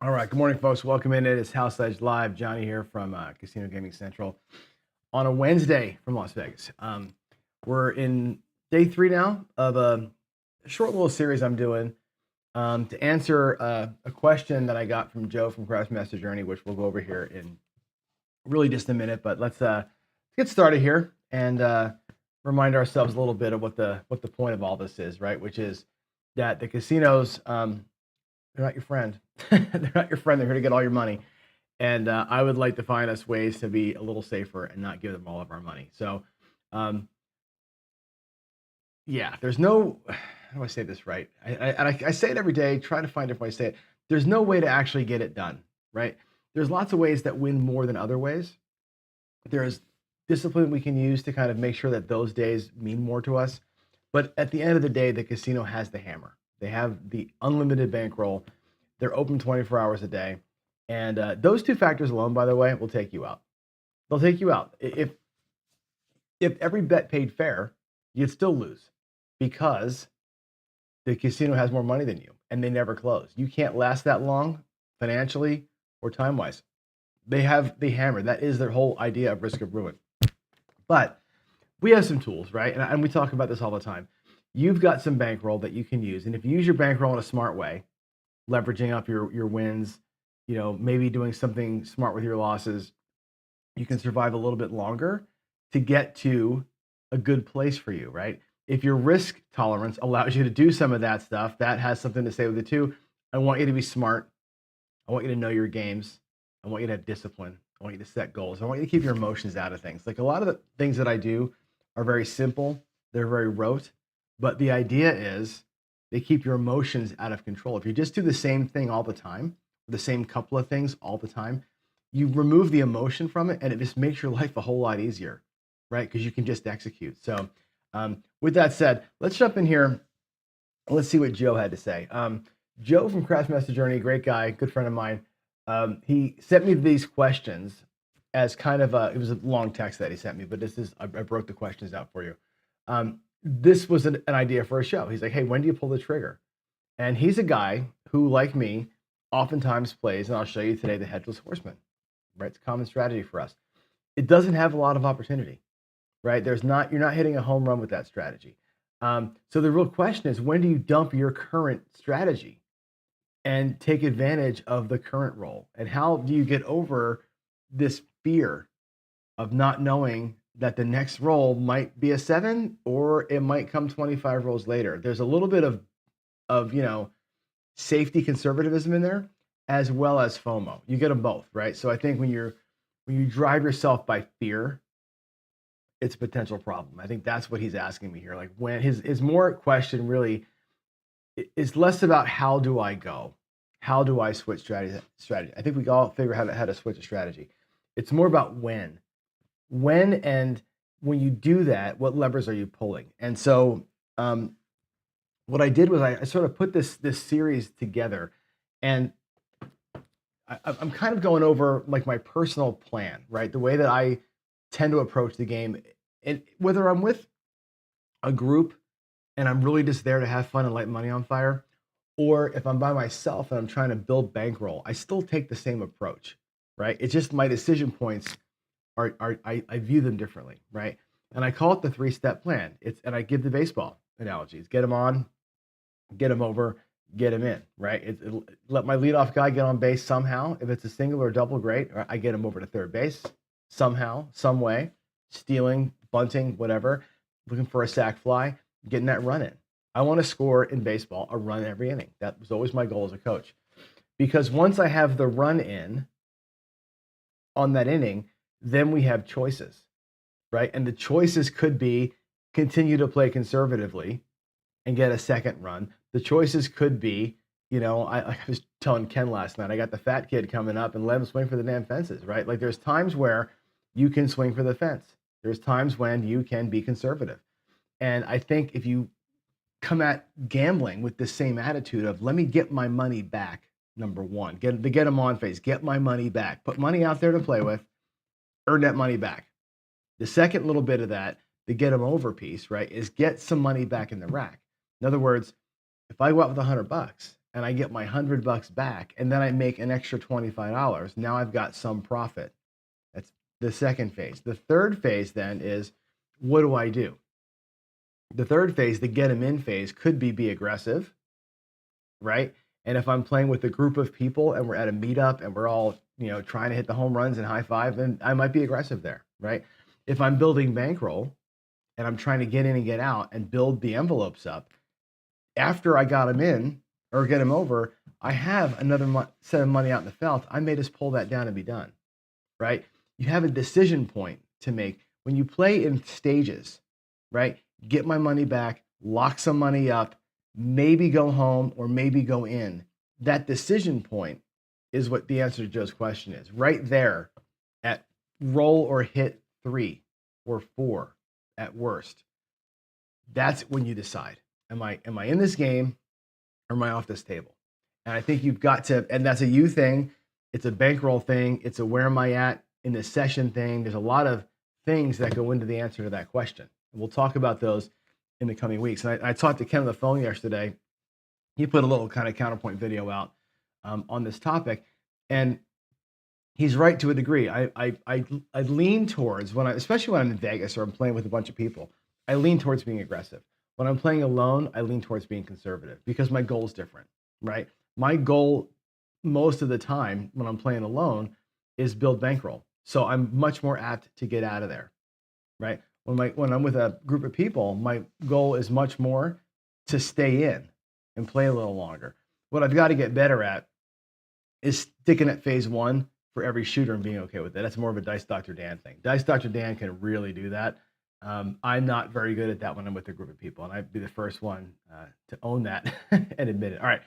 All right, good morning, folks. Welcome in. It is House Edge Live. Johnny here from Casino Gaming Central on a Wednesday from Las Vegas. We're in day 3 now of a short little series I'm doing to answer a question that I got from Joe from Craft Master Journey, which we'll go over here in really just a minute. But let's get started here and remind ourselves a little bit of what the point of all this is, right? Which is that the casinos. They're not your friend. They're not your friend. They're here to get all your money. And I would like to find us ways to be a little safer and not give them all of our money. So, yeah, there's no, how do I say this right? I say it every day, try to find a different way to say it. There's no way to actually get it done, right? There's lots of ways that win more than other ways. There's discipline we can use to kind of make sure that those days mean more to us. But at the end of the day, the casino has the hammer. They have the unlimited bankroll. They're open 24 hours a day. And those two factors alone, by the way, will take you out. They'll take you out. If every bet paid fair, you'd still lose because the casino has more money than you and they never close. You can't last that long financially or time-wise. They have the hammer. That is their whole idea of risk of ruin. But we have some tools, right? And we talk about this all the time. You've got some bankroll that you can use. And if you use your bankroll in a smart way, leveraging up your wins, maybe doing something smart with your losses, you can survive a little bit longer to get to a good place for you, right? If your risk tolerance allows you to do some of that stuff, that has something to say with it too. I want you to be smart. I want you to know your games. I want you to have discipline. I want you to set goals. I want you to keep your emotions out of things. Like a lot of the things that I do are very simple. They're very rote. But the idea is they keep your emotions out of control. If you just do the same thing all the time, the same couple of things all the time, you remove the emotion from it and it just makes your life a whole lot easier, right? Because you can just execute. So with that said, let's jump in here. Let's see what Joe had to say. Joe from Craft Master Journey, great guy, good friend of mine. He sent me these questions as kind of it was a long text that he sent me, but I broke the questions out for you. This was an idea for a show. He's like, hey, when do you pull the trigger? And he's a guy who, like me, oftentimes plays, and I'll show you today, the Headless Horseman, right? It's a common strategy for us. It doesn't have a lot of opportunity, right? You're not hitting a home run with that strategy. So the real question is, when do you dump your current strategy and take advantage of the current role? And how do you get over this fear of not knowing that the next roll might be a 7 or it might come 25 rolls later? There's a little bit of safety conservatism in there as well as FOMO. You get them both, right? So I think when you drive yourself by fear, it's a potential problem. I think that's what he's asking me here. Like when his more question really is less about how do I go? How do I switch strategy? I think we all figure out how to switch a strategy. It's more about when. And when you do that, what levers are you pulling? And so what I did was I sort of put this series together, and I'm kind of going over like my personal plan, right? The way that I tend to approach the game, and whether I'm with a group and I'm really just there to have fun and light money on fire, or if I'm by myself and I'm trying to build bankroll, I still take the same approach, right? It's just my decision points I view them differently, right? And I call it the 3-step plan. And I give the baseball analogies: get them on, get them over, get them in, right? Let my leadoff guy get on base somehow. If it's a single or a double, great. Or I get him over to third base somehow, some way, stealing, bunting, whatever, looking for a sac fly, getting that run in. I want to score in baseball a run every inning. That was always my goal as a coach. Because once I have the run in on that inning, then we have choices, right? And the choices could be continue to play conservatively and get a second run. The choices could be, I was telling Ken last night, I got the fat kid coming up and let him swing for the damn fences, right? Like there's times where you can swing for the fence. There's times when you can be conservative. And I think if you come at gambling with the same attitude of let me get my money back, number one, get them on phase, get my money back, put money out there to play with, earn that money back. The second little bit of that, the get them over piece, right, is get some money back in the rack. In other words, if I go out with $100 and I get my $100 back, and then I make an extra $25. Now I've got some profit. That's the second phase. The third phase then is, what do I do? The third phase, the get them in phase, could be aggressive, right? And if I'm playing with a group of people and we're at a meetup and we're all, trying to hit the home runs and high five, then I might be aggressive there, right? If I'm building bankroll and I'm trying to get in and get out and build the envelopes up, after I got them in or get them over, I have another set of money out in the felt. I may just pull that down and be done, right? You have a decision point to make when you play in stages, right? Get my money back, lock some money up, maybe go home or maybe go in. That decision point is what the answer to Joe's question is. Right there at roll or hit 3 or 4 at worst. That's when you decide, am I in this game or am I off this table? And I think you've got to, and that's a you thing. It's a bankroll thing. It's a where am I at in this session thing. There's a lot of things that go into the answer to that question. We'll talk about those in the coming weeks. And I talked to Ken on the phone yesterday. He put a little kind of counterpoint video out on this topic, and he's right to a degree. I lean towards especially when I'm in Vegas or I'm playing with a bunch of people, I lean towards being aggressive. When I'm playing alone, I lean towards being conservative because my goal is different, right? My goal most of the time when I'm playing alone is build bankroll. So I'm much more apt to get out of there, right? When I'm with a group of people, my goal is much more to stay in and play a little longer. What I've got to get better at is sticking at phase 1 for every shooter and being okay with it. That's more of a Dice Dr. Dan thing. Dice Dr. Dan can really do that. I'm not very good at that when I'm with a group of people, and I'd be the first one to own that and admit it. All right,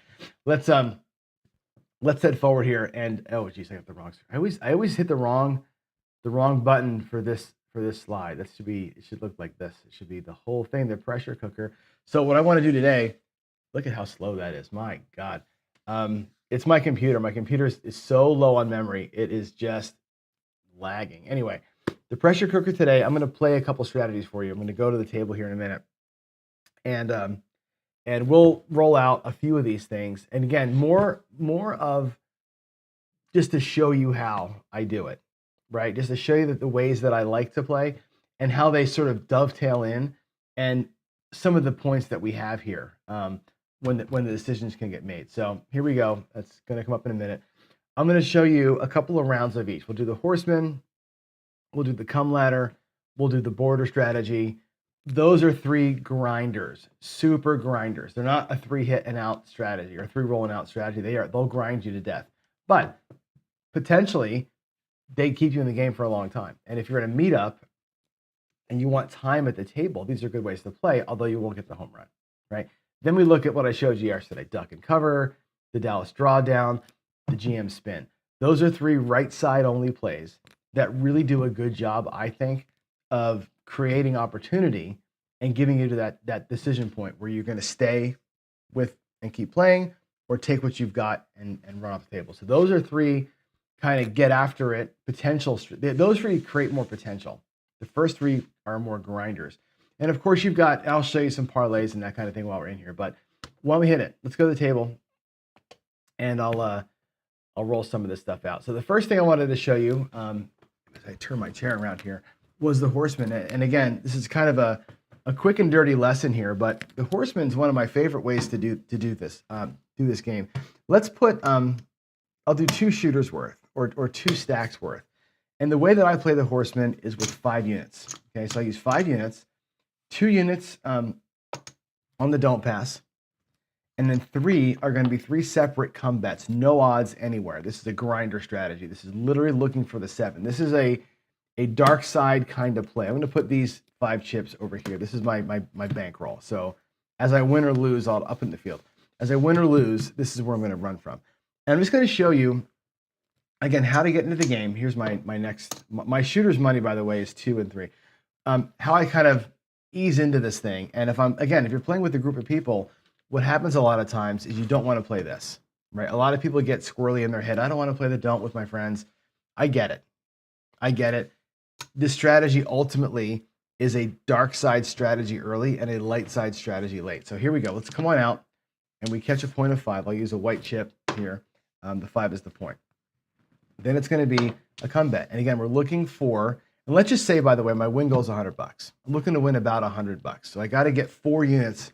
let's head forward here. And oh geez, I got the wrong. I always hit the wrong button for this slide. It should look like this. It should be the whole thing, the pressure cooker. So what I want to do today, look at how slow that is. My God. It's my computer. My computer is so low on memory. It is just lagging. Anyway, the pressure cooker today, I'm going to play a couple strategies for you. I'm going to go to the table here in a minute. And we'll roll out a few of these things. And again, more of just to show you how I do it, right? Just to show you that the ways that I like to play and how they sort of dovetail in and some of the points that we have here. When the decisions can get made. So here we go. That's going to come up in a minute. I'm going to show you a couple of rounds of each. We'll do the horseman. We'll do the come ladder. We'll do the border strategy. Those are 3 grinders, super grinders. They're not a 3 hit and out strategy or 3 roll and out strategy. They'll grind you to death. But potentially they keep you in the game for a long time. And if you're at a meetup and you want time at the table, these are good ways to play, although you won't get the home run, right? Then we look at what I showed you yesterday, duck and cover, the Dallas drawdown, the GM spin. Those are 3 right side only plays that really do a good job, I think, of creating opportunity and giving you to that decision point where you're going to stay with and keep playing or take what you've got and run off the table. So those are 3 kind of get after it potential. Those 3 create more potential. The first 3 are more grinders. And of course, I'll show you some parlays and that kind of thing while we're in here. But why don't we hit it? Let's go to the table, and I'll roll some of this stuff out. So the first thing I wanted to show you, as I turn my chair around here, was the horseman. And again, this is kind of a quick and dirty lesson here, but the horseman is one of my favorite ways to do this game. Let's put I'll do 2 shooters worth or 2 stacks worth. And the way that I play the horseman is with 5 units. Okay, so I use 5 units. 2 units on the don't pass, and then 3 are going to be 3 separate come bets, no odds anywhere. This is a grinder strategy. This is literally looking for the 7. This is a dark side kind of play. I'm going to put these 5 chips over here. This is my bankroll. So as I win or lose, I'll up in the field. As I win or lose, this is where I'm going to run from. And I'm just going to show you again how to get into the game. Here's my shooter's money, by the way, is 2 and 3. How I kind of ease into this thing. And if you're playing with a group of people, what happens a lot of times is you don't want to play this, right? A lot of people get squirrely in their head. I don't want to play the don't with my friends. I get it. This strategy ultimately is a dark side strategy early and a light side strategy late. So here we go. Let's come on out. and we catch a point of 5. I'll use a white chip here. The 5 is the point. Then it's going to be a come bet. And again, we're looking for, and let's just say, by the way, my win goal is $100. I'm looking to win about $100. So I got to get 4 units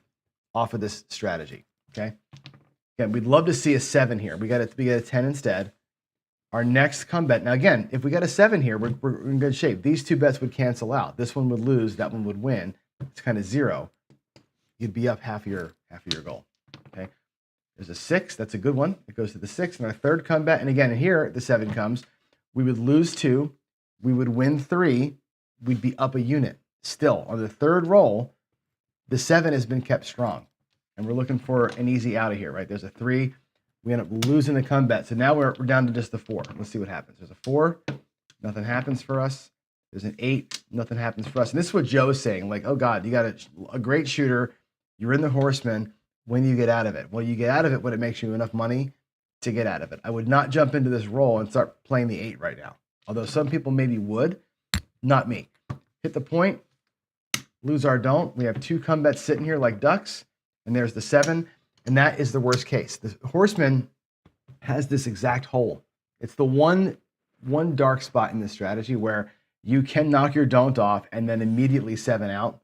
off of this strategy. Okay. Again, we'd love to see a 7 here. We got a 10 instead. Our next come bet. Now, again, if we got a 7 here, we're in good shape. These 2 bets would cancel out. This one would lose. That one would win. It's kind of 0. You'd be up half of your goal. Okay. There's a 6. That's a good one. It goes to the 6. And our third come bet. And again, here the 7 comes. We would lose 2. We would win 3. We'd be up a unit. Still, on the third roll, the 7 has been kept strong. And we're looking for an easy out of here, right? There's a 3. We end up losing the come bet. So now we're down to just the 4. Let's see what happens. There's a 4. Nothing happens for us. There's an 8. Nothing happens for us. And this is what Joe's saying. Like, oh, God, you got a great shooter. You're in the horseman. When do you get out of it? Well, you get out of it when it makes you enough money to get out of it. I would not jump into this roll and start playing the 8 right now. Although some people maybe would. Not me. Hit the point. Lose our don't. We have 2 come bets sitting here like ducks. And there's the 7. And that is the worst case. The horseman has this exact hole. It's the one dark spot in this strategy where you can knock your don't off and then immediately 7 out,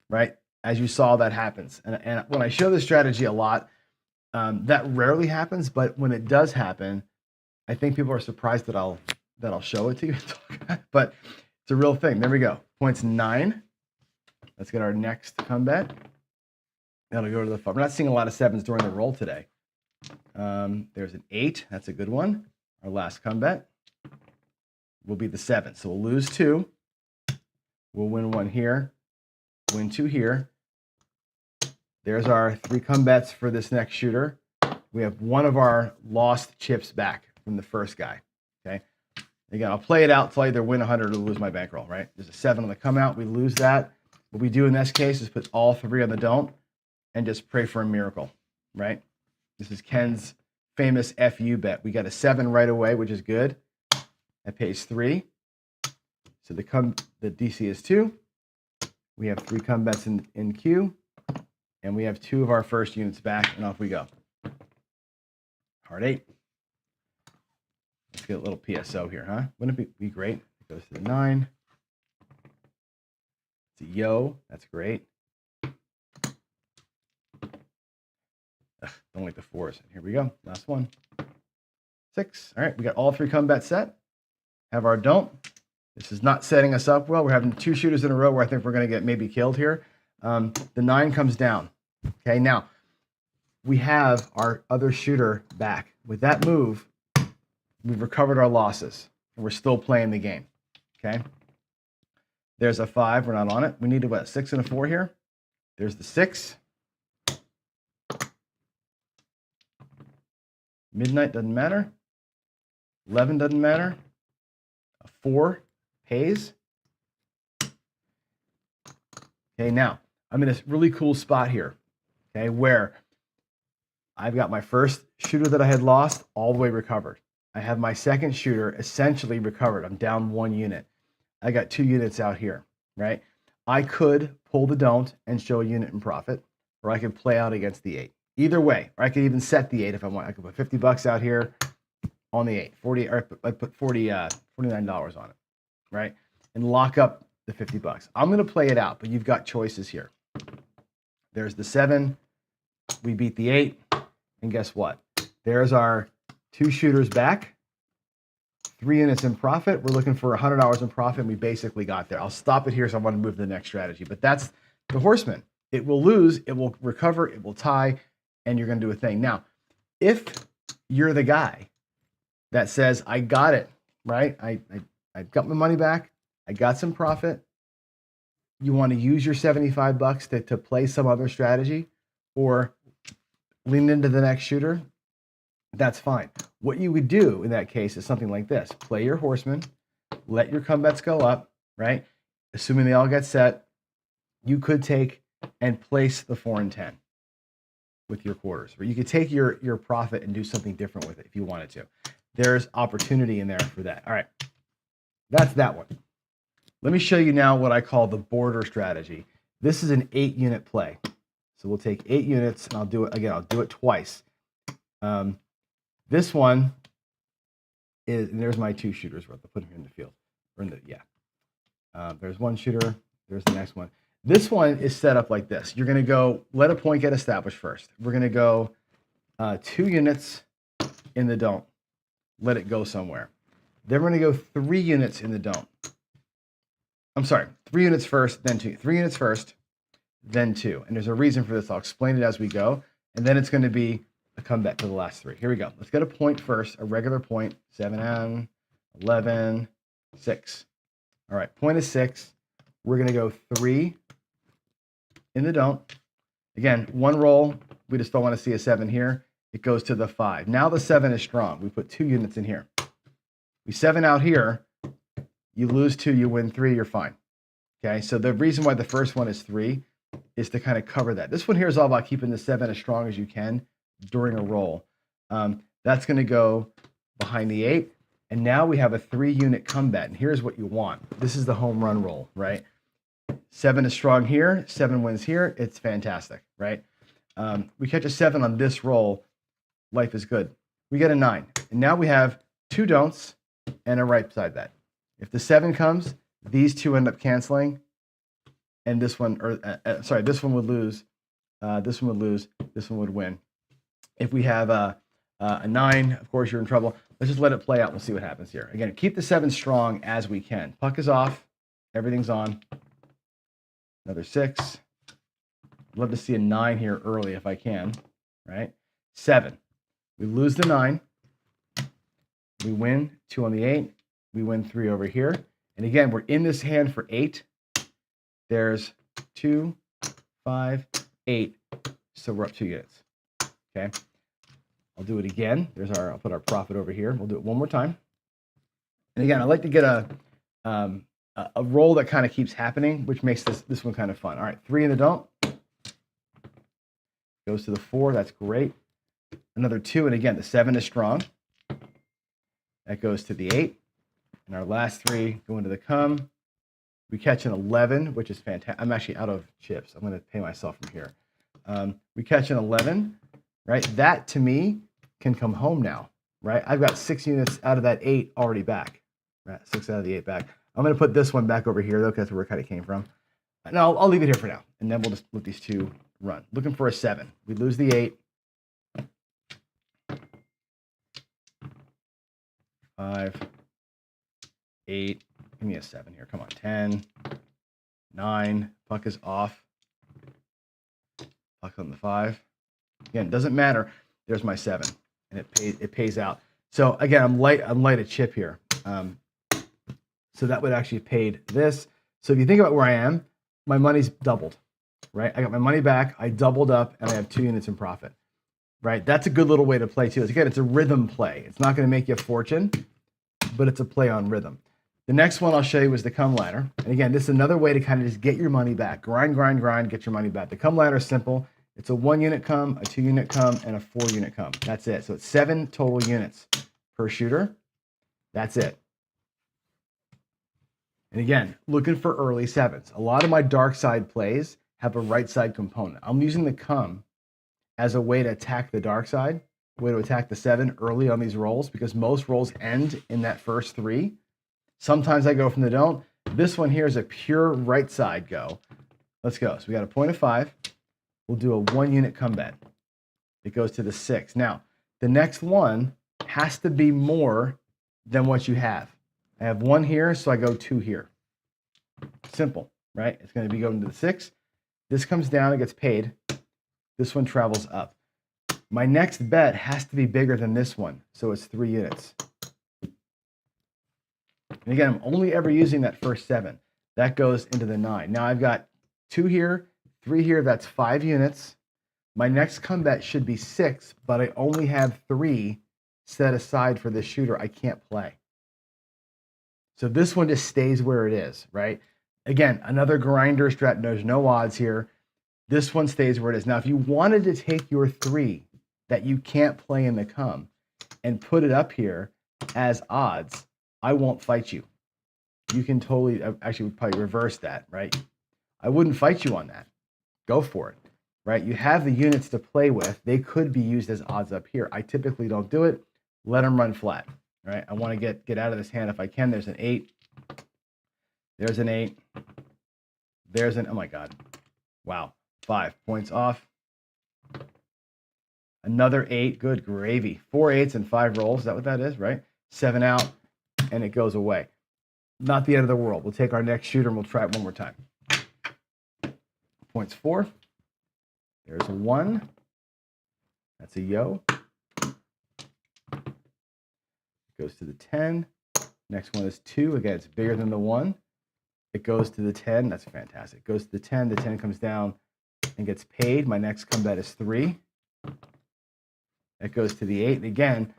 right? As you saw, that happens. And when I show this strategy a lot, that rarely happens. But when it does happen, I think people are surprised that I'll show it to you. But it's a real thing. There we go. Points 9. Let's get our next come bet. That'll go to the 5. We're not seeing a lot of 7s during the roll today. There's an 8. That's a good one. Our last come bet will be the 7. So we'll lose 2. We'll win 1 here. Win 2 here. There's our 3 come bets for this next shooter. We have one of our lost chips back from the first guy. Okay. Again, I'll play it out till I either win 100 or lose my bankroll, right? There's a 7 on the come out. We lose that. What we do in this case is put all 3 on the don't and just pray for a miracle, right? This is Ken's famous FU bet. We got a 7 right away, which is good. That pays 3. So the DC is 2. We have 3 come bets in queue. And we have 2 of our first units back, and off we go. Heart 8. Let's get a little PSO here, huh? Wouldn't it be great? It goes to the 9. It's a yo. That's great. Don't like the 4s. Here we go. Last one. 6. All right, we got all 3 come bets set. Have our don't. This is not setting us up well. We're having 2 shooters in a row where I think we're going to get maybe killed here. The 9 comes down. Okay, now we have our other shooter back. With that move, we've recovered our losses, and we're still playing the game. Okay, there's a 5. We're not on it. We need a 6 and a 4 here. There's the 6. Midnight doesn't matter. 11 doesn't matter. A 4 pays. Okay, now I'm in a really cool spot here, okay, where I've got my first shooter that I had lost all the way recovered. I have my second shooter essentially recovered. I'm down 1 unit. I got 2 units out here, right? I could pull the don't and show a unit in profit, or I could play out against the 8. Either way, or I could even set the 8 if I want. I could put $50 out here on the 8, 40, or I put $49 on it, right? And lock up the $50. I'm going to play it out, but you've got choices here. There's the 7. We beat the 8. And guess what? There's our 2 shooters back. 3 units in profit. We're looking for $100 in profit. And we basically got there. I'll stop it here, so I want to move to the next strategy. But that's the horseman. It will lose. It will recover. It will tie. And you're going to do a thing. Now, if you're the guy that says, I got it, right? I got my money back. I got some profit. You want to use your $75 to play some other strategy or lean into the next shooter, that's fine. What you would do in that case is something like this. Play your horseman, let your come bets go up, right? Assuming they all get set, you could take and place the 4 and 10 with your quarters. Or you could take your profit and do something different with it if you wanted to. There's opportunity in there for that. All right, that's that one. Let me show you now what I call the border strategy. This is an 8 unit play. So we'll take 8 units, and I'll do it again. I'll do it twice. This one is, and there's my 2 shooters. I'll put them here in the field. Or in the, yeah. There's one shooter. There's the next one. This one is set up like this. You're going to go, let a point get established first. We're going to go 2 units in the don't. Let it go somewhere. Then we're going to go 3 units in the don't. I'm sorry, 3 units first, then 2. 3 units first, then 2. And there's a reason for this. I'll explain it as we go. And then it's going to be a comeback to the last 3. Here we go. Let's get a point first, a regular point. 7, 11, 6. All right, point is 6. We're going to go 3 in the don't. Again, 1 roll. We just don't want to see a 7 here. It goes to the 5. Now the 7 is strong. We put 2 units in here. We 7 out here. You lose 2, you win 3, you're fine. Okay, so the reason why the first one is 3 is to kind of cover that. This one here is all about keeping the 7 as strong as you can during a roll. That's going to go behind the 8. And now we have a 3-unit comeback. And here's what you want. This is the home run roll, right? 7 is strong here. 7 wins here. It's fantastic, right? We catch a 7 on this roll. Life is good. We get a 9. And now we have 2 don'ts and a right side bet. If the 7 comes, these 2 end up canceling. And this one, this one would lose. This one would lose. This one would win. If we have a 9, of course, you're in trouble. Let's just let it play out. We'll see what happens here. Again, keep the 7 strong as we can. Puck is off. Everything's on. Another 6. I'd love to see a 9 here early if I can. Right? 7. We lose the 9. We win 2 on the 8. We win 3 over here. And again, we're in this hand for 8. There's 2, 5, 8. So we're up 2 units. Okay. I'll do it again. I'll put our profit over here. We'll do it one more time. And again, I like to get a roll that kind of keeps happening, which makes this one kind of fun. All right, 3 in the don't. Goes to the 4. That's great. Another 2. And again, the 7 is strong. That goes to the 8. And our last 3 go into the come. We catch an 11, which is fantastic. I'm actually out of chips. I'm going to pay myself from here. We catch an 11, right? That, to me, can come home now, right? I've got 6 units out of that 8 already back, right? 6 out of the 8 back. I'm going to put this one back over here, though, because that's where it kind of came from. No, I'll leave it here for now, and then we'll just let these 2 run. Looking for a 7. We lose the 8. 5, 8. Give me a 7 here. Come on. 10, 9. Puck is off. Puck on the 5. Again, doesn't matter. There's my 7, and it pays out. So again, I'm light a chip here. So that would actually have paid this. So if you think about where I am, my money's doubled, right? I got my money back. I doubled up, and I have 2 units in profit, right? That's a good little way to play too. Again, it's a rhythm play. It's not going to make you a fortune, but it's a play on rhythm. The next one I'll show you is the come ladder. And again, this is another way to kind of just get your money back. Grind, grind, grind, get your money back. The come ladder is simple. It's a 1-unit come, a 2-unit come, and a 4-unit come. That's it. So it's 7 total units per shooter. That's it. And again, looking for early 7s. A lot of my dark side plays have a right side component. I'm using the come as a way to attack the dark side, a way to attack the 7 early on these rolls, because most rolls end in that first 3. Sometimes I go from the don't. This one here is a pure right side go. Let's go. So we got a point of 5. We'll do a 1-unit comeback. It goes to the 6. Now, the next one has to be more than what you have. I have 1 here, so I go 2 here. Simple, right? It's going to be going to the 6. This comes down, it gets paid. This one travels up. My next bet has to be bigger than this one, so it's 3 units. And again, I'm only ever using that first 7. That goes into the 9. Now I've got 2 here, 3 here, that's 5 units. My next comeback should be 6, but I only have 3 set aside for this shooter. I can't play. So this one just stays where it is, right? Again, another grinder strat. There's no odds here. This one stays where it is. Now, if you wanted to take your 3 that you can't play in the come and put it up here as odds, I won't fight you. You can totally, actually would probably reverse that, right? I wouldn't fight you on that. Go for it. right? You have the units to play with. They could be used as odds up here. I typically don't do it. Let them run flat, right? I want to get out of this hand if I can. There's an 8. There's an 8. There's an, oh my God. Wow. 5 points off. Another 8. Good gravy. 4 8s and 5 rolls. Is that what that is, right? 7 out, and it goes away. Not the end of the world. We'll take our next shooter and we'll try it one more time. Points 4. There's a 1. That's a yo. Goes to the 10. Next one is 2. Again, it's bigger than the 1. It goes to the 10. That's fantastic. Goes to the 10. The 10 comes down and gets paid. My next come bet is 3. It goes to the 8. And again,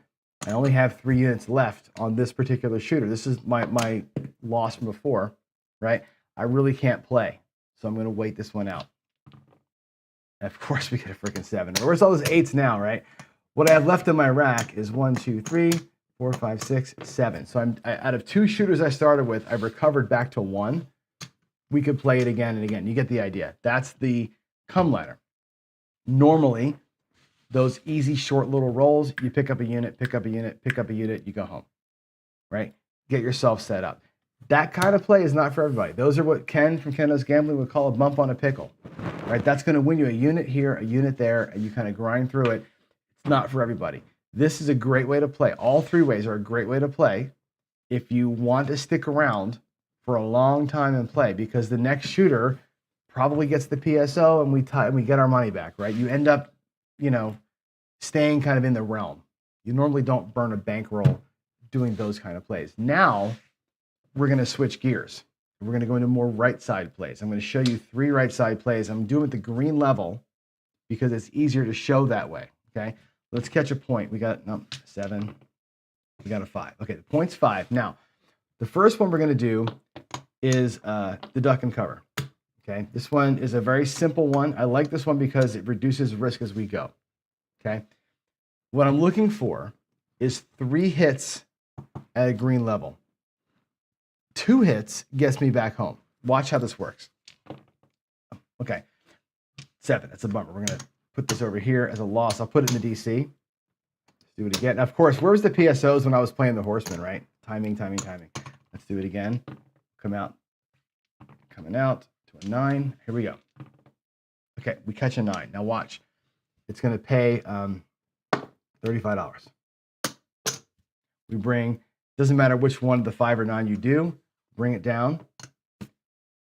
I only have 3 units left on this particular shooter. This is my loss from before, right? I really can't play, so I'm going to wait this one out. And of course, we get a freaking 7. Where's all those 8s now, right? What I have left in my rack is 1, 2, 3, 4, 5, 6, 7. So out of 2 shooters I started with, I've recovered back to 1. We could play it again and again. You get the idea. That's the come ladder. Normally, those easy, short little rolls, you pick up a unit, pick up a unit, pick up a unit, you go home, right? Get yourself set up. That kind of play is not for everybody. Those are what Ken from Ken Knows Gambling would call a bump on a pickle, right? That's going to win you a unit here, a unit there, and you kind of grind through it. It's not for everybody. This is a great way to play. All 3 ways are a great way to play if you want to stick around for a long time and play, because the next shooter probably gets the PSO and we get our money back, right? You end up, staying kind of in the realm. You normally don't burn a bankroll doing those kind of plays. Now we're going to switch gears. We're going to go into more right side plays. I'm going to show you 3 right side plays. I'm doing it at the green level because it's easier to show that way. Okay. Let's catch a point. We got 7. We got a 5. Okay. The point's 5. Now, the first one we're going to do is the duck and cover. Okay. This one is a very simple one. I like this one because it reduces risk as we go. Okay. What I'm looking for is 3 hits at a green level. 2 hits gets me back home. Watch how this works. Okay. 7. That's a bummer. We're going to put this over here as a loss. I'll put it in the DC. Let's do it again. Now, of course, where was the PSOs when I was playing the Horseman, right? Timing. Let's do it again. Coming out to a 9. Here we go. Okay. We catch a 9. Now watch. It's going to pay $35. We bring, doesn't matter which one of the 5 or 9 you do, bring it down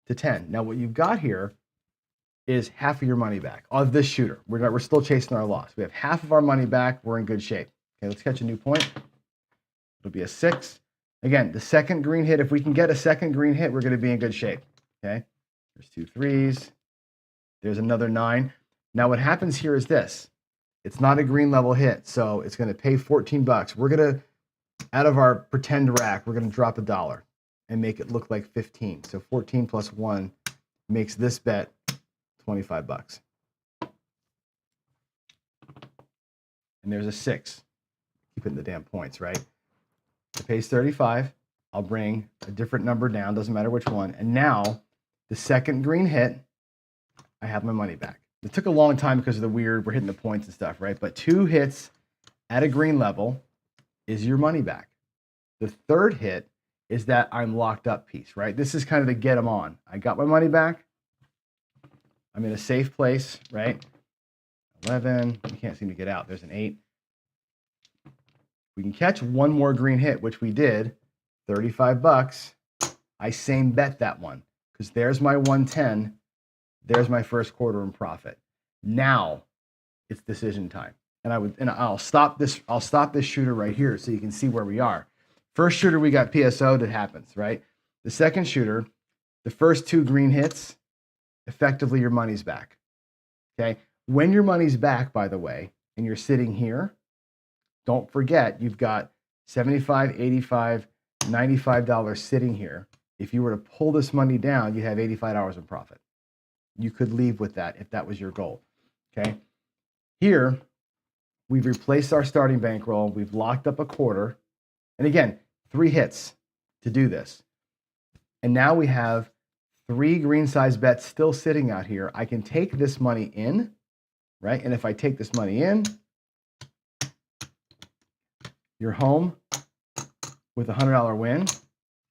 to 10. Now what you've got here is half of your money back of this shooter. We're still chasing our loss. We have half of our money back. We're in good shape. Okay, let's catch a new point. It'll be a 6. Again, the second green hit, if we can get a second green hit, we're going to be in good shape. Okay, there's 2 3s. There's another 9. Now what happens here is this. It's not a green level hit, so it's going to pay $14. We're going to, out of our pretend rack, we're going to drop $1 and make it look like 15. So 14 plus 1 makes this bet $25. And there's a 6. Keep it in the damn points, right? It pays 35. I'll bring a different number down, doesn't matter which one. And now the second green hit, I have my money back. It took a long time because of the weird, we're hitting the points and stuff, right? But 2 hits at a green level is your money back. The third hit is that I'm locked up piece, right? This is kind of the get them on. I got my money back. I'm in a safe place, right? 11, you can't seem to get out. There's an 8. We can catch one more green hit, which we did, $35. I same bet that one because there's my 110. There's my first quarter in profit. Now it's decision time. And I'll stop this shooter right here so you can see where we are. First shooter, we got PSO'd, it happens, right? The second shooter, the first 2 green hits, effectively your money's back. Okay. When your money's back, by the way, and you're sitting here, don't forget you've got $75, $85, $95 sitting here. If you were to pull this money down, you'd have $85 in profit. You could leave with that if that was your goal. Okay. Here, we've replaced our starting bankroll. We've locked up a quarter. And again, 3 hits to do this. And now we have 3 green size bets still sitting out here. I can take this money in right? And if I take this money in, you're home with a $100 win.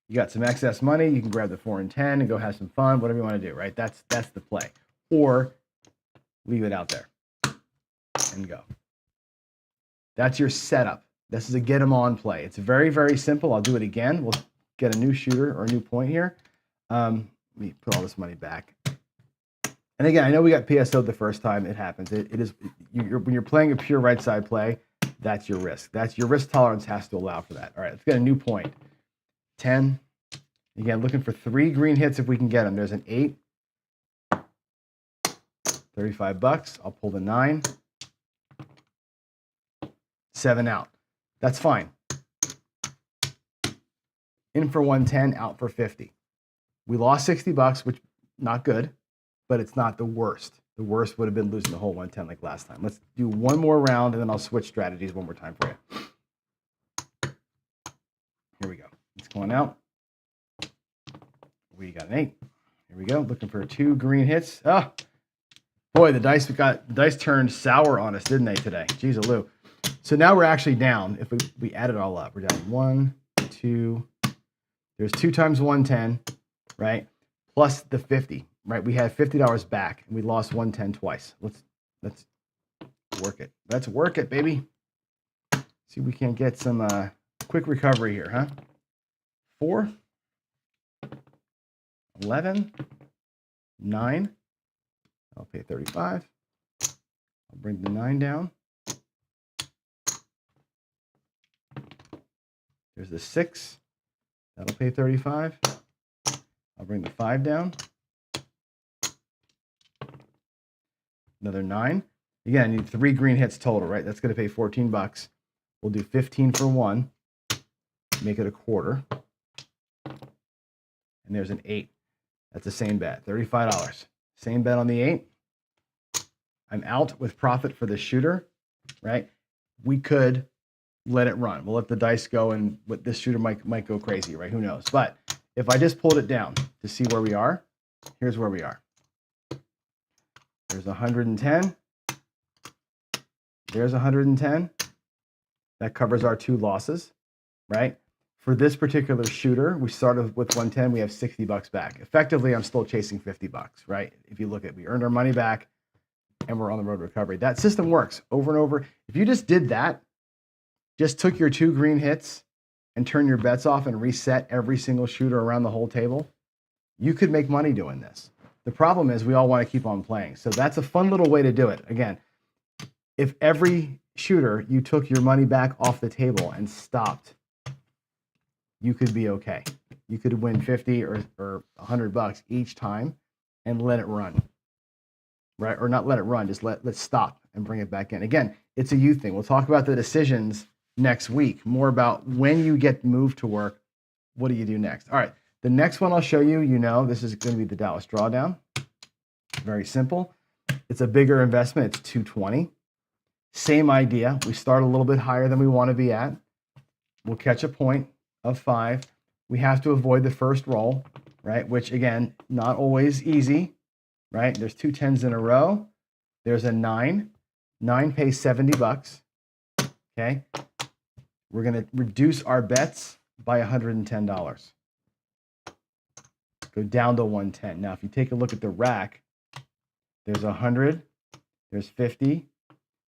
You got some excess money. You can grab the 4 and 10 and go have some fun, whatever you want to do, right? That's the play. Or leave it out there and go. That's your setup. This is a get them on play. It's very, very simple. I'll do it again. We'll get a new shooter or a new point here. Let me put all this money back. And again, I know we got PSO'd the first time. It happens. It is when you're playing a pure right side play, that's your risk. That's your risk tolerance has to allow for that. All right, let's get a new point. 10. Again, looking for 3 green hits if we can get them. There's an 8. $35. I'll pull the 9. 7 out. That's fine. In for 110, out for 50. We lost $60, which not good, but it's not the worst. The worst would have been losing the whole 110 like last time. Let's do one more round, and then I'll switch strategies one more time for you. Here we go. It's going out. We got an 8. Here we go. Looking for 2 green hits. Oh, boy, the dice turned sour on us, didn't they, today? Jeez, Lou. So now we're actually down. If we add it all up, we're down 1, 2. There's 2 times 110, right? Plus the 50, right? We had $50 back, and we lost 110 twice. Let's work it. Let's work it, baby. See if we can get some quick recovery here, huh? 4, 11, 9. I'll pay 35. I'll bring the 9 down. There's the 6. That'll pay 35. I'll bring the 5 down. Another 9. Again, I need 3 green hits total, right? That's going to pay $14. We'll do 15 for 1. Make it a quarter. And there's an 8. That's the same bet, $35. Same bet on the 8. I'm out with profit for the shooter, right? We could let it run. We'll let the dice go, and what this shooter might go crazy, right? Who knows? But if I just pulled it down to see where we are, here's where we are. There's 110. There's 110. That covers our 2 losses, right? For this particular shooter, we started with 110. We have $60 back. Effectively, I'm still chasing $50, right? If you look at, we earned our money back, and we're on the road to recovery. That system works over and over. If you just did that, just took your 2 green hits and turned your bets off and reset every single shooter around the whole table, you could make money doing this. The problem is we all want to keep on playing. So that's a fun little way to do it. Again, if every shooter you took your money back off the table and stopped, you could be okay. You could win 50 or $100 each time and let it run, right? Or not let it run, just let's stop and bring it back in. Again, it's a you thing. We'll talk about the decisions next week, more about when you get moved to work, what do you do next? All right, the next one I'll show you, this is going to be the Dallas Drawdown. Very simple. It's a bigger investment. It's $220. Same idea. We start a little bit higher than we want to be at. We'll catch a point of 5. We have to avoid the first roll, right? Which, again, not always easy, right? There's 2 10s in a row. There's a 9. 9 pays $70. Okay. We're going to reduce our bets by $110. Go down to 110. Now, if you take a look at the rack, there's 100, there's 50,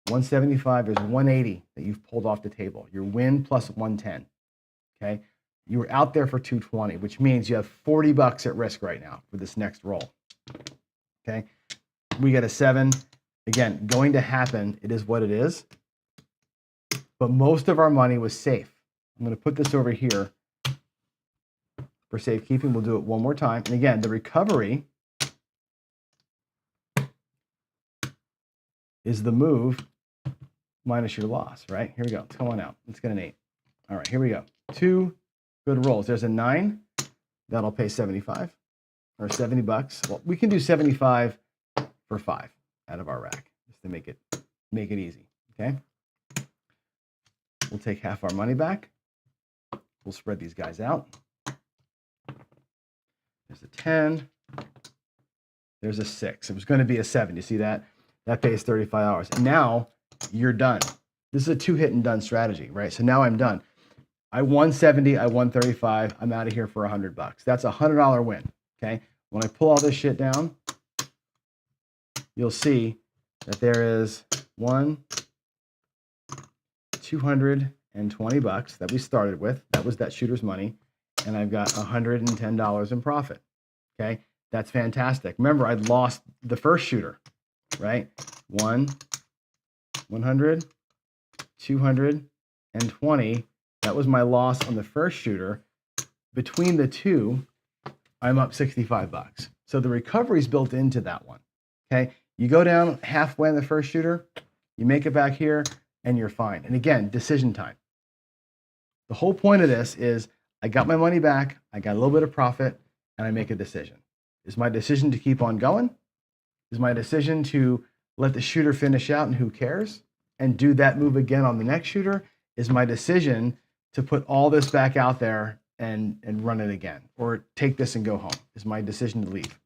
175, there's 180 that you've pulled off the table. Your win plus 110. Okay. You were out there for 220, which means you have $40 at risk right now for this next roll. Okay. We get a 7. Again, going to happen. It is what it is. But most of our money was safe. I'm going to put this over here for safekeeping. We'll do it one more time. And again, the recovery is the move minus your loss, right? Here we go. It's going out. Let's get an 8. All right, here we go. 2 good rolls. There's a 9. That'll pay 75 or $70. Well, we can do 75 for 5 out of our rack just to make it easy, okay? We'll take half our money back. We'll spread these guys out. There's a 10. There's a 6. It was going to be a 7. You see that? That pays $35. And now you're done. This is a 2-hit and done strategy, right? So now I'm done. I won 70, I won 35. I'm out of here for $100. That's a $100 win, okay? When I pull all this shit down, you'll see that there is $220 that we started with. That was that shooter's money. And I've got $110 in profit, okay? That's fantastic. Remember, I'd lost the first shooter, right? 100, 220. That was my loss on the first shooter. Between the two, I'm up $65. So the recovery is built into that one, okay? You go down halfway on the first shooter, you make it back here, and you're fine. And again, decision time. The whole point of this is I got my money back, I got a little bit of profit, and I make a decision. Is my decision to keep on going? Is my decision to let the shooter finish out and who cares? And do that move again on the next shooter? Is my decision to put all this back out there and run it again? Or take this and go home? Is my decision to leave,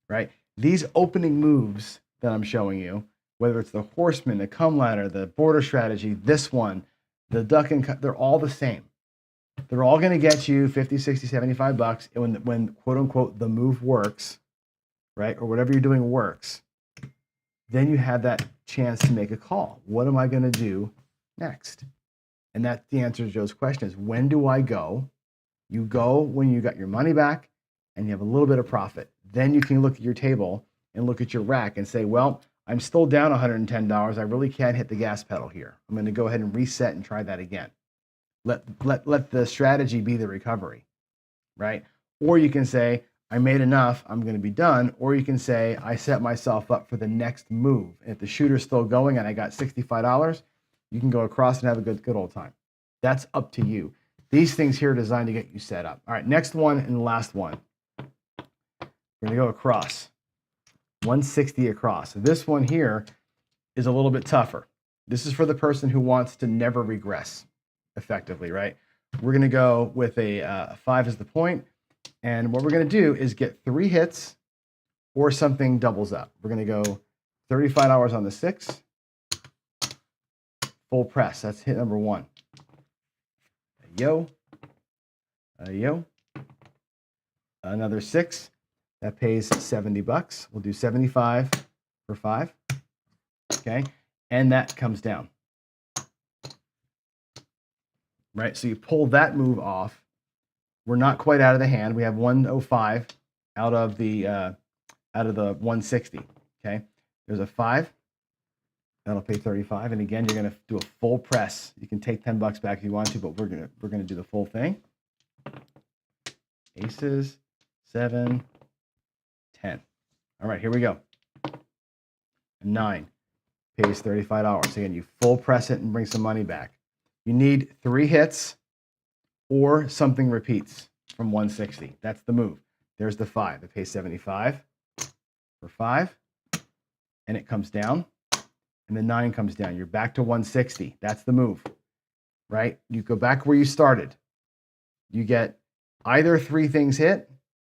right? These opening moves that I'm showing you, whether it's the horseman, the come ladder, the border strategy, this one, the duck and cut, they're all the same. They're all going to get you 50, 60, 75 bucks. And when quote unquote, the move works, right? Or whatever you're doing works, then you have that chance to make a call. What am I going to do next? And that's the answer to Joe's question is, when do I go? You go when you got your money back and you have a little bit of profit. Then you can look at your table and look at your rack and say, well, I'm still down $110. I really can't hit the gas pedal here. I'm going to go ahead and reset and try that again. Let the strategy be the recovery, right? Or you can say, I made enough, I'm going to be done. Or you can say, I set myself up for the next move. And if the shooter's still going and I got $65, you can go across and have a good old time. That's up to you. These things here are designed to get you set up. All right, next one and last one. We're going to go across. 160 across. So this one here is a little bit tougher. This is for the person who wants to never regress effectively, right? We're going to go with a 5 as the point. And what we're going to do is get 3 hits or something doubles up. We're going to go $35 on the 6. Full press. That's hit number 1. Yo. Yo. Another 6. That pays 70 bucks. We'll do 75 for 5. Okay. And that comes down. Right. So you pull that move off. We're not quite out of the hand. We have 105 out of the 160. Okay. There's a 5. That'll pay 35. And again, you're going to do a full press. You can take 10 bucks back if you want to, but we're going to do the full thing. Aces, 7, 10. All right, here we go. 9 pays $35. Again, you full press it and bring some money back. You need 3 hits or something repeats from 160. That's the move. There's the 5. It pays 75 for 5. And it comes down. And the 9 comes down. You're back to 160. That's the move, right? You go back where you started. You get either 3 things hit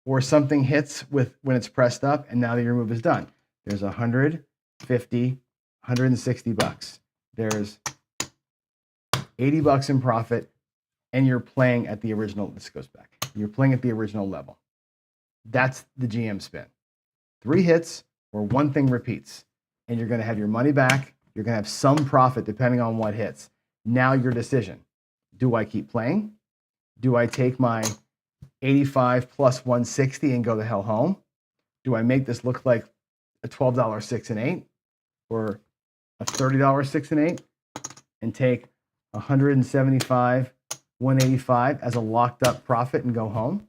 or something hits when it's pressed up, and now that your move is done. There's 150, 160 bucks. There's 80 bucks in profit, and you're playing at the original. This goes back. You're playing at the original level. That's the GM spin. 3 hits or 1 thing repeats, and you're going to have your money back. You're going to have some profit depending on what hits. Now your decision. Do I keep playing? Do I take my 85 plus 160 and go the hell home? Do I make this look like a $12 6 and 8 or a $30 6 and 8 and take 175, 185 as a locked up profit and go home?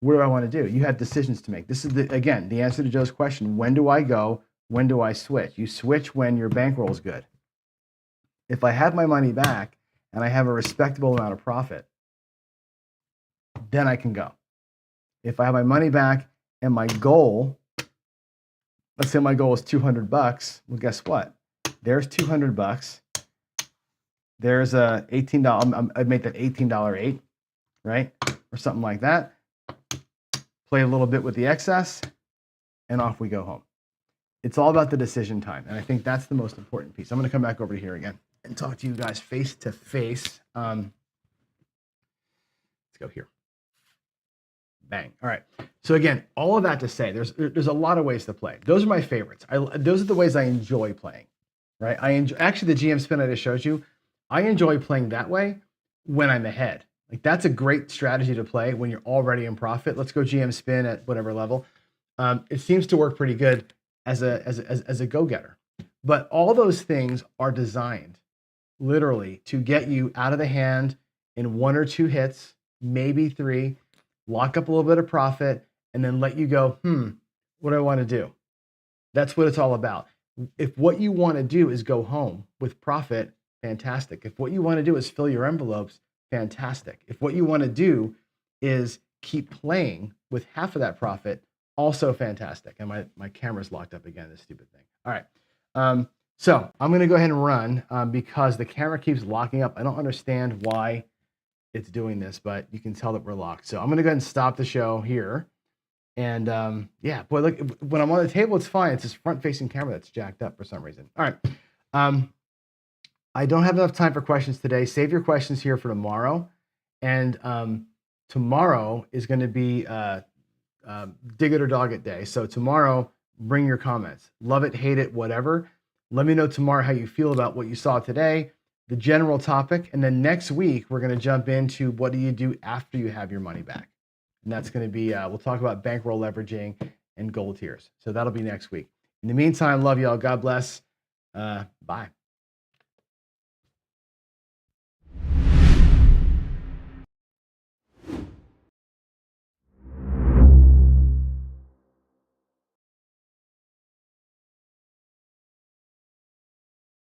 What do I want to do? You have decisions to make. This is, again, the answer to Joe's question. When do I go? When do I switch? You switch when your bankroll is good. If I have my money back and I have a respectable amount of profit, then I can go. If I have my money back and my goal, let's say my goal is 200 bucks, well, guess what? There's 200 bucks. There's a $18, I'd make that $18 8, right? Or something like that. Play a little bit with the excess, and off we go home. It's all about the decision time. And I think that's the most important piece. I'm going to come back over to here again and talk to you guys face to face. Let's go here. Bang. All right. So again, all of that to say, there's a lot of ways to play. Those are my favorites. Those are the ways I enjoy playing, right? Actually, the GM spin I just showed you, I enjoy playing that way when I'm ahead. Like that's a great strategy to play when you're already in profit. Let's go GM spin at whatever level. It seems to work pretty good as a go-getter. But all those things are designed literally to get you out of the hand in 1 or 2 hits, maybe 3, lock up a little bit of profit, and then let you go, what do I want to do? That's what it's all about. If what you want to do is go home with profit, fantastic. If what you want to do is fill your envelopes, fantastic. If what you want to do is keep playing with half of that profit, also fantastic. And my camera's locked up again, this stupid thing. All right. So I'm going to go ahead and run because the camera keeps locking up. I don't understand why it's doing this, but you can tell that we're locked. So I'm going to go ahead and stop the show here. And yeah, boy, look, when I'm on the table, it's fine. It's this front-facing camera that's jacked up for some reason. All right. I don't have enough time for questions today. Save your questions here for tomorrow. And tomorrow is going to be dig it or dog it day. So tomorrow, bring your comments. Love it, hate it, whatever. Let me know tomorrow how you feel about what you saw today, the general topic. And then next week, we're going to jump into what do you do after you have your money back. And that's going to be, we'll talk about bankroll leveraging and gold tiers. So that'll be next week. In the meantime, love y'all. God bless. Bye.